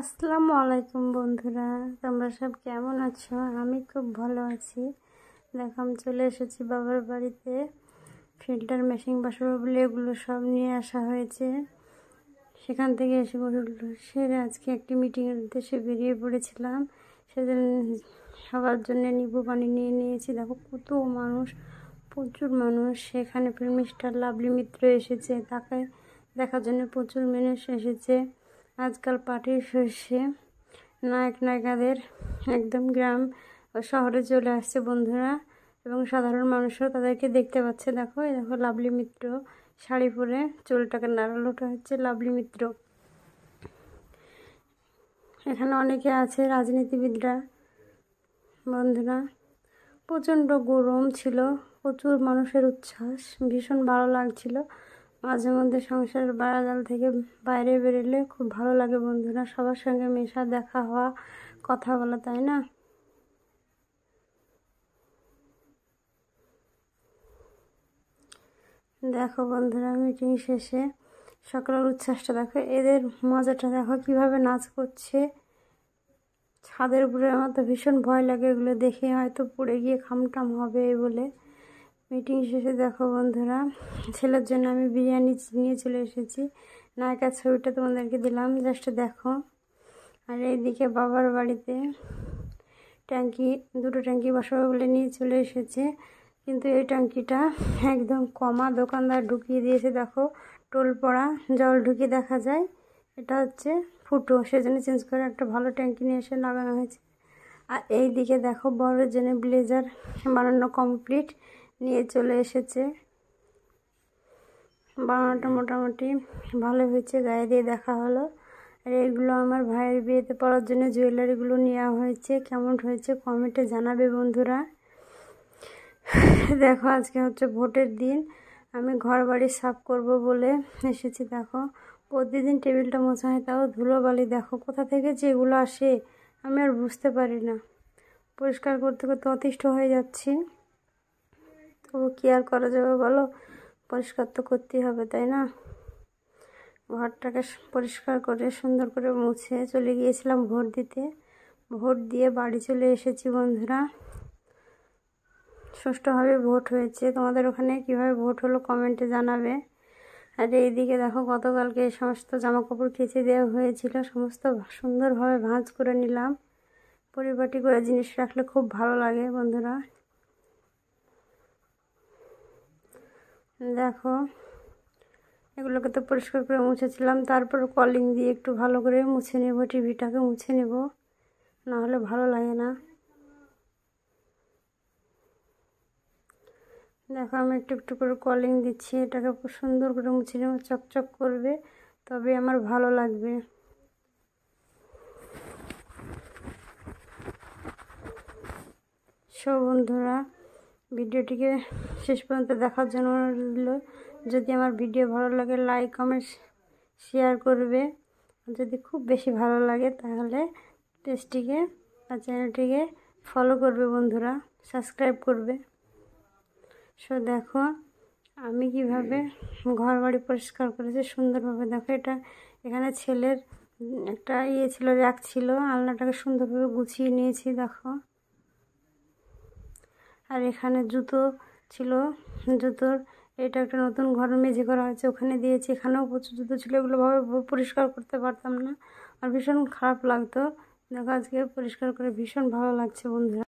আসসালামু আলাইকুম বন্ধুরা, তোমরা সব কেমন আছো? আমি খুব ভালো আছি। দেখো, আমি চলে এসেছি বাবার বাড়িতে। ফিল্টার মেশিন বসাবো বলে এগুলো সব নিয়ে আসা হয়েছে। সেখান থেকে এসে সেরে আজকে একটি মিটিংয়ের উদ্দেশ্যে বেরিয়ে পড়েছিলাম। সেজন্য সবার জন্য নিবু পানি নিয়ে নিয়েছি। দেখো কত মানুষ, প্রচুর মানুষ। সেখানে মিস্টার লাভলি মিত্র এসেছে, তাকে দেখার জন্য প্রচুর মানুষ এসেছে। আজকাল পার্টির শেষে নায়ক নায়িকাদের একদম গ্রাম ও শহরে চলে আসছে বন্ধুরা, এবং সাধারণ মানুষও তাদেরকে দেখতে পাচ্ছে। দেখো, এই দেখো লাভলি মিত্র শাড়ি পরে চুলটাকে নাড়ালোটা হচ্ছে লাভলি মিত্র। এখানে অনেকে আছে রাজনীতিবিদরা। বন্ধুরা, প্রচণ্ড গরম ছিল, প্রচুর মানুষের উচ্ছ্বাস, ভীষণ ভালো লাগছিল। মাঝে মধ্যে সংসারের বাড়াজাল থেকে বাইরে বেরোলে খুব ভালো লাগে বন্ধুরা, সবার সঙ্গে মেশা, দেখা হওয়া, কথা বলা, তাই না? দেখো বন্ধুরা, মিটিং শেষে সকলের উচ্ছ্বাসটা দেখো, এদের মজাটা দেখো, কিভাবে নাচ করছে ছাদের উপরে। আমার তো ভীষণ ভয় লাগে এগুলো দেখে, হয়তো পড়ে গিয়ে খামটাম হবে বলে। মিটিং শেষে দেখো বন্ধুরা, ছেলের জন্য আমি বিরিয়ানি নিয়ে চলে এসেছি। নায়িকার ছবিটা তোমাদেরকে দিলাম, জাস্ট দেখো। আর এইদিকে বাবার বাড়িতে দুটো ট্যাঙ্কি বসাবো বলে নিয়ে চলে এসেছে, কিন্তু এই ট্যাঙ্কিটা একদম কমা, দোকানদার ঢুকিয়ে দিয়েছে। দেখো, টোল পড়া জল ঢুকিয়ে দেখা যায়, এটা হচ্ছে ফুটো, সেজন্য চেঞ্জ করে একটা ভালো ট্যাঙ্কি নিয়ে এসে লাগানো হয়েছে। আর এই দিকে দেখো, বড়ের জন্য ব্লেজার বানানো কমপ্লিট, নিয়ে চলে এসেছে। বানানোটা মোটামুটি ভালো হয়েছে, গায়ে দিয়ে দেখা হলো। আর এইগুলো আমার ভাইয়ের বিয়েতে পরার জন্য জুয়েলারিগুলো নেওয়া হয়েছে। কেমন হয়েছে কমেন্টে জানাবে বন্ধুরা। দেখো, আজকে হচ্ছে ভোটের দিন, আমি ঘর বাড়ি সাফ করব বলে এসেছি। দেখো, প্রতিদিন টেবিলটা মোছা হয়, তাও ধুলোবালি দেখো কোথা থেকে যে এগুলো আসে আমি আর বুঝতে পারি না। পরিষ্কার করতে করতে অতিষ্ঠ হয়ে যাচ্ছি, তবু কী আর করা যাবে বলো, পরিষ্কার তো করতেই হবে, তাই না? ঘরটাকে পরিষ্কার করে সুন্দর করে মুছে চলে গিয়েছিলাম ভোট দিতে। ভোট দিয়ে বাড়ি চলে এসেছি বন্ধুরা। সুষ্ঠুভাবে ভোট হয়েছে। তোমাদের ওখানে কীভাবে ভোট হলো কমেন্টে জানাবে। আর এইদিকে দেখো, গতকালকে এই সমস্ত জামাকাপড় কেচে দেওয়া হয়েছিল, সমস্ত সুন্দরভাবে ভাঁজ করে নিলাম। পরিপাটি করে জিনিস রাখলে খুব ভালো লাগে বন্ধুরা। দেখো, এগুলোকে তো পরিষ্কার করে মুছেছিলাম, তারপর কলিং দিয়ে একটু ভালো করে মুছে নেব, টিভিটাকে মুছে নেব, না হলে ভালো লাগে না। দেখো, আমি একটু একটু করে কলিং দিচ্ছি, এটাকে খুব সুন্দর করে মুছে নেব, চকচক করবে, তবে আমার ভালো লাগবে। সব বন্ধুরা, ভিডিওটিকে শেষ পর্যন্ত দেখার জন্য অনুরোধ রইল। যদি আমার ভিডিও ভালো লাগে লাইক কমেন্ট শেয়ার করবে। যদি খুব বেশি ভালো লাগে তাহলে পেজটিকে আর চ্যানেলটিকে ফলো করবে বন্ধুরা, সাবস্ক্রাইব করবে। সো দেখো, আমি কিভাবে ঘর বাড়ি পরিষ্কার করেছি সুন্দরভাবে। দেখো, এটা এখানে ছেলের একটা ছিল, র্যাক ছিল, আলনাটাকে সুন্দরভাবে গুছিয়ে নিয়েছি। দেখো, আর এখানে জুতো ছিল, জুতোর এটা একটা নতুন ঘর মেঝে করা হয়েছে, ওখানে দিয়েছি। এখানেও প্রচুর জুতো ছিল, এগুলো ভাবে পরিষ্কার করতে পারতাম না, আর ভীষণ খারাপ লাগতো। দেখো, আজকে পরিষ্কার করে ভীষণ ভালো লাগছে বন্ধুরা।